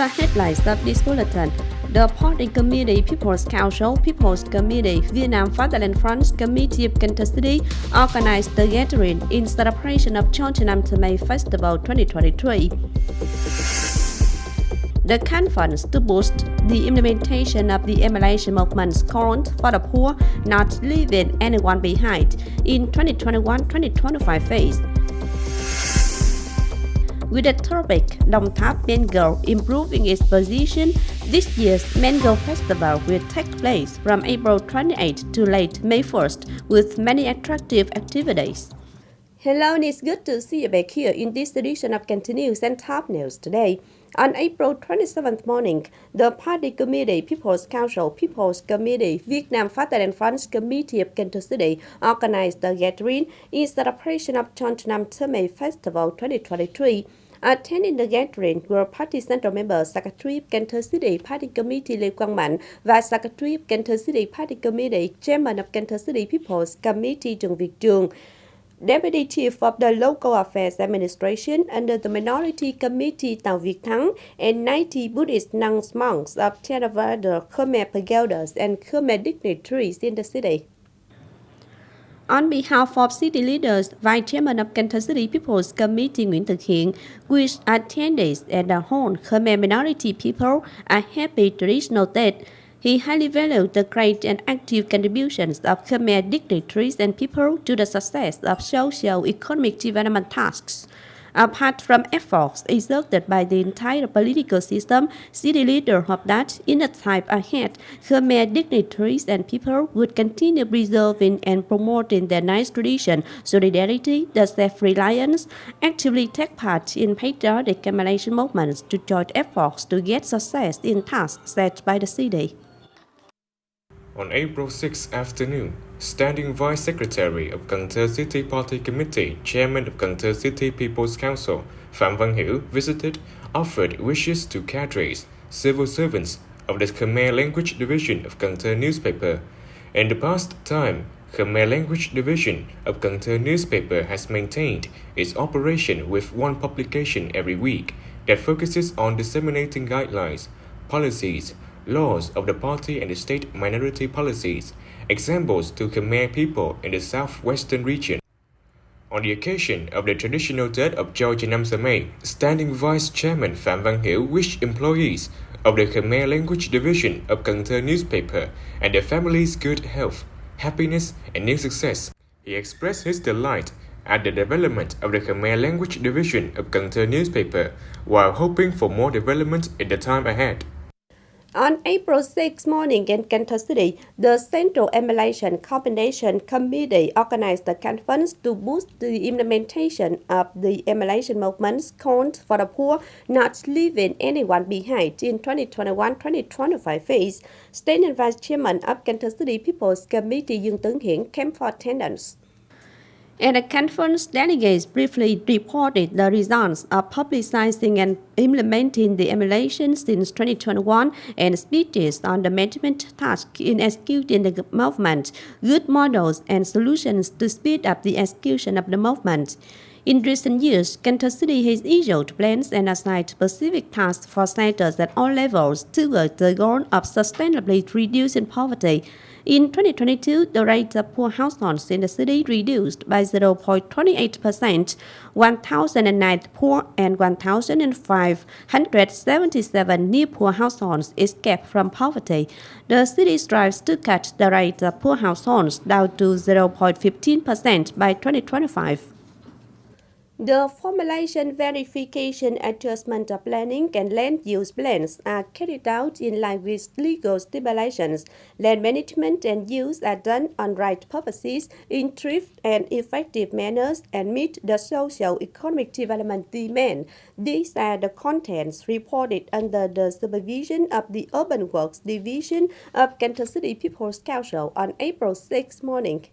the headlines of this bulletin. The Party Committee, People's Council, People's Committee, Vietnam Fatherland Front's Committee of Cần Thơ City organized the gathering in celebration of Chol Chnam Thmay Festival 2023. The Khán funds to boost the implementation of the emulation movement's call for the poor, not leaving anyone behind in 2021-2025 phase. With the topic Đồng Tháp Mango improving its position, this year's Mango Festival will take place from April 28 to late May 1st with many attractive activities. Hello, and it's good to see you back here in this edition of Cần Thơ News and Top News today. On April 27th morning, the Party Committee, People's Council, People's Committee, Vietnam Fatherland Front's Committee of Cần Thơ City organized the gathering in celebration of Chol Chnam Thmay Festival 2023. Attending the gathering were Party Central Member Secretary of Cần Thơ City Party Committee Lê Quang Mạnh, Vice Secretary of Cần Thơ City Party Committee, Chairman of Cần Thơ City People's Committee Chương, Deputy Chief of the Local Affairs Administration under the Minority Committee Tàu Việt Thắng, and 90 Buddhist nuns monks of Theravada Khmer pagodas and Khmer dignitaries in the city. On behalf of city leaders, Vice Chairman of Cần Thơ City People's Committee Nguyễn Thực Hiện, which attendees and the whole Khmer minority people are happy traditional date. He highly valued the great and active contributions of Khmer dignitaries and people to the success of socio-economic development tasks. Apart from efforts exerted by the entire political system, city leaders hope that in the time ahead, Khmer dignitaries and people would continue preserving and promoting their nice tradition, solidarity, the self-reliance, actively take part in patriotic emulation movements to join efforts to get success in tasks set by the city. On April 6 afternoon, Standing Vice Secretary of Cần Thơ City Party Committee, Chairman of Cần Thơ City People's Council, Phạm Văn Hiểu visited, offered wishes to cadres, civil servants of the Khmer Language Division of Cần Thơ newspaper. In the past time, Khmer Language Division of Cần Thơ newspaper has maintained its operation with one publication every week that focuses on disseminating guidelines, policies, laws of the party and the state minority policies, examples to Khmer people in the southwestern region. On the occasion of the traditional death of Chol Chnam Thmay, Standing Vice Chairman Phạm Văn Hiểu wished employees of the Khmer Language Division of Cần Thơ newspaper and their families good health, happiness, and new success. He expressed his delight at the development of the Khmer Language Division of Cần Thơ newspaper, while hoping for more development in the time ahead. On April 6 morning in Cần Thơ City, the Central Emulation Coordination Committee organized the conference to boost the implementation of the emulation movement's call for the poor, not leaving anyone behind in 2021-2025 phase. Standing Vice Chairman of Cần Thơ City People's Committee Dương Hiển came for attendance. And the conference delegates briefly reported the results of publicizing and implementing the emulation since 2021 and speeches on the management task in executing the movement, good models and solutions to speed up the execution of the movement. In recent years, Cần Thơ City has issued plans and assigned specific tasks for sectors at all levels towards the goal of sustainably reducing poverty. In 2022, the rate of poor households in the city reduced by 0.28%, 1,009 poor and 1,577 near poor households escaped from poverty. The city strives to cut the rate of poor households down to 0.15% by 2025. The formulation, verification, adjustment of planning and land use plans are carried out in line with legal stipulations. Land management and use are done on right purposes, in thrift and effective manners, and meet the socio-economic development demand. These are the contents reported under the supervision of the Urban Works Division of Cần Thơ City People's Council on April 6 morning.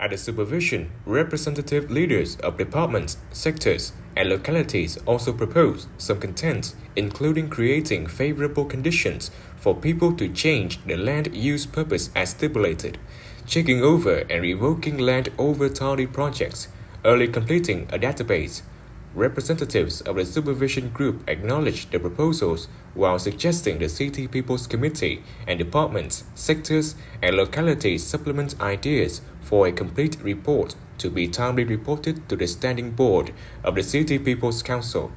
At the supervision, representative leaders of departments, sectors, and localities also proposed some contents, including creating favorable conditions for people to change the land use purpose as stipulated, checking over and revoking land over tardy projects, early completing a database, representatives of the supervision group acknowledged the proposals while suggesting the City People's Committee and departments, sectors, and localities supplement ideas for a complete report to be timely reported to the Standing Board of the City People's Council.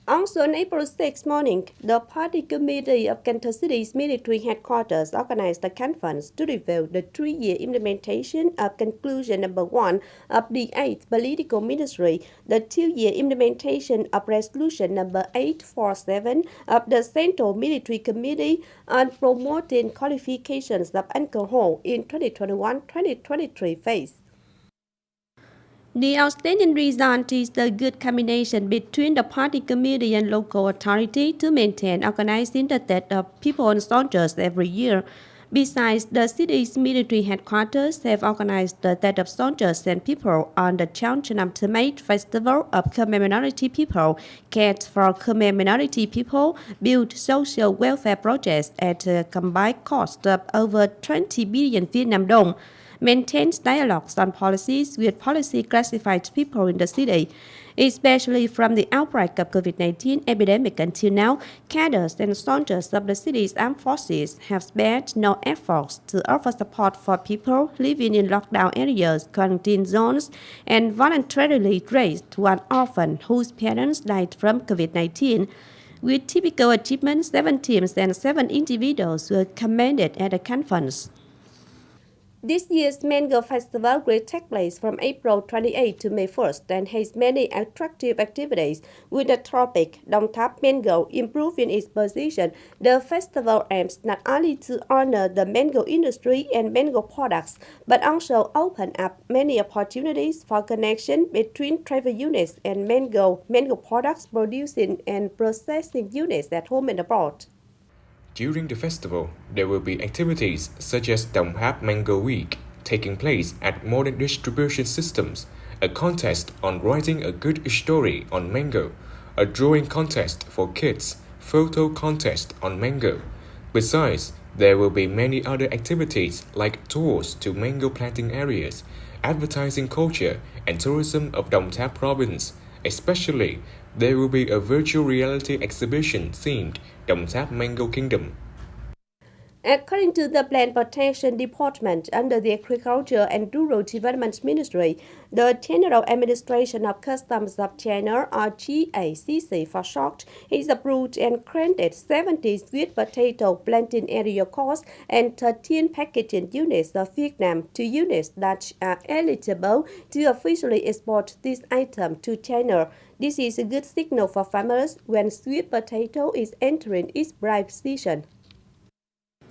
Also on April 6 morning, the Party Committee of Cần Thơ City's military headquarters organized a conference to review the 3-year implementation of Conclusion Number 1 of the 8th Political Ministry, the 2-year implementation of Resolution Number 847 of the Central Military Committee on promoting qualifications of alcohol in 2021-2023 phase. The outstanding result is the good combination between the party committee and local authority to maintain organizing the death of people and soldiers every year. Besides, the city's military headquarters have organized the death of soldiers and people on the Chol Chnam Thmay Festival of Khmer minority people, cared for Khmer minority people, built social welfare projects at a combined cost of over 20 billion Vietnam dong, maintains dialogues on policies with policy classified people in the city. Especially from the outbreak of COVID-19 epidemic until now, cadres and soldiers of the city's armed forces have spared no efforts to offer support for people living in lockdown areas, quarantine zones, and voluntarily raised one orphan whose parents died from COVID-19. With typical achievements, 7 teams and 7 individuals were commended at the conference. This year's Mango Festival will take place from April 28 to May 1st and has many attractive activities with the topic Đồng Tháp Mango improving its position. The festival aims not only to honor the mango industry and mango products, but also open up many opportunities for connection between travel units and mango products producing and processing units at home and abroad. During the festival, there will be activities such as Đồng Tháp Mango Week, taking place at Modern Distribution Systems, a contest on writing a good story on mango, a drawing contest for kids, photo contest on mango. Besides, there will be many other activities like tours to mango planting areas, advertising culture and tourism of Đồng Tháp province. Especially, there will be a virtual reality exhibition themed Đồng Tháp Mango Kingdom. According to the Plant Protection Department under the Agriculture and Rural Development Ministry, the General Administration of Customs of China, or GACC for short, is approved and granted 70 sweet potato planting area costs and 13 packaging units of Vietnam to units that are eligible to officially export this item to China. This is a good signal for farmers when sweet potato is entering its ripe season.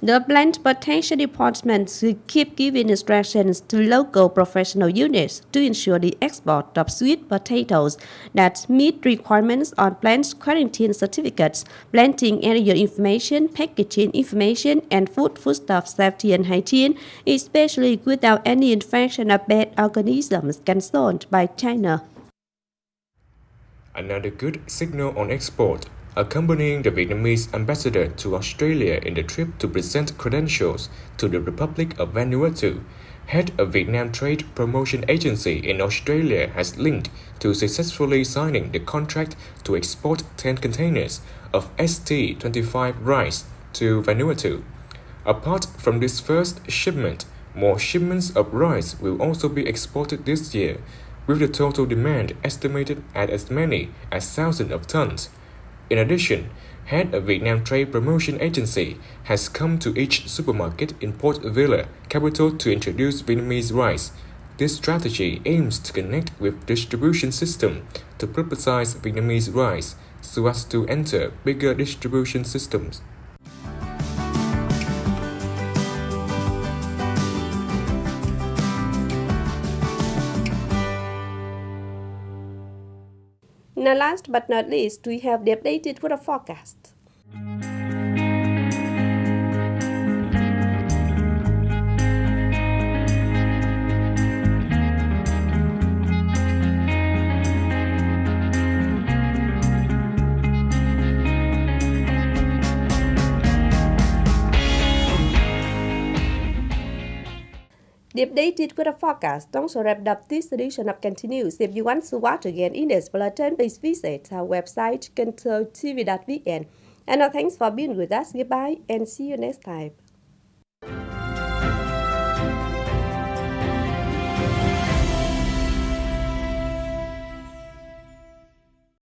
The Plant Protection Department will keep giving instructions to local professional units to ensure the export of sweet potatoes that meet requirements on plant quarantine certificates, planting area information, packaging information, and foodstuff safety and hygiene, especially without any infection of bad organisms concerned by China. Another good signal on export. Accompanying the Vietnamese ambassador to Australia in the trip to present credentials to the Republic of Vanuatu, head of Vietnam Trade Promotion Agency in Australia has linked to successfully signing the contract to export 10 containers of ST25 rice to Vanuatu. Apart from this first shipment, more shipments of rice will also be exported this year, with the total demand estimated at as many as thousands of tons. In addition, head of Vietnam Trade Promotion Agency has come to each supermarket in Port Vila, capital, to introduce Vietnamese rice. This strategy aims to connect with distribution system to publicize Vietnamese rice so as to enter bigger distribution systems. Now, last but not least, we have the updated weather forecast. The updated weather forecast also wrapped up this edition of Continues. If you want to watch again in this bulletin, please visit our website, KenTV.vn. And now thanks for being with us. Goodbye and see you next time.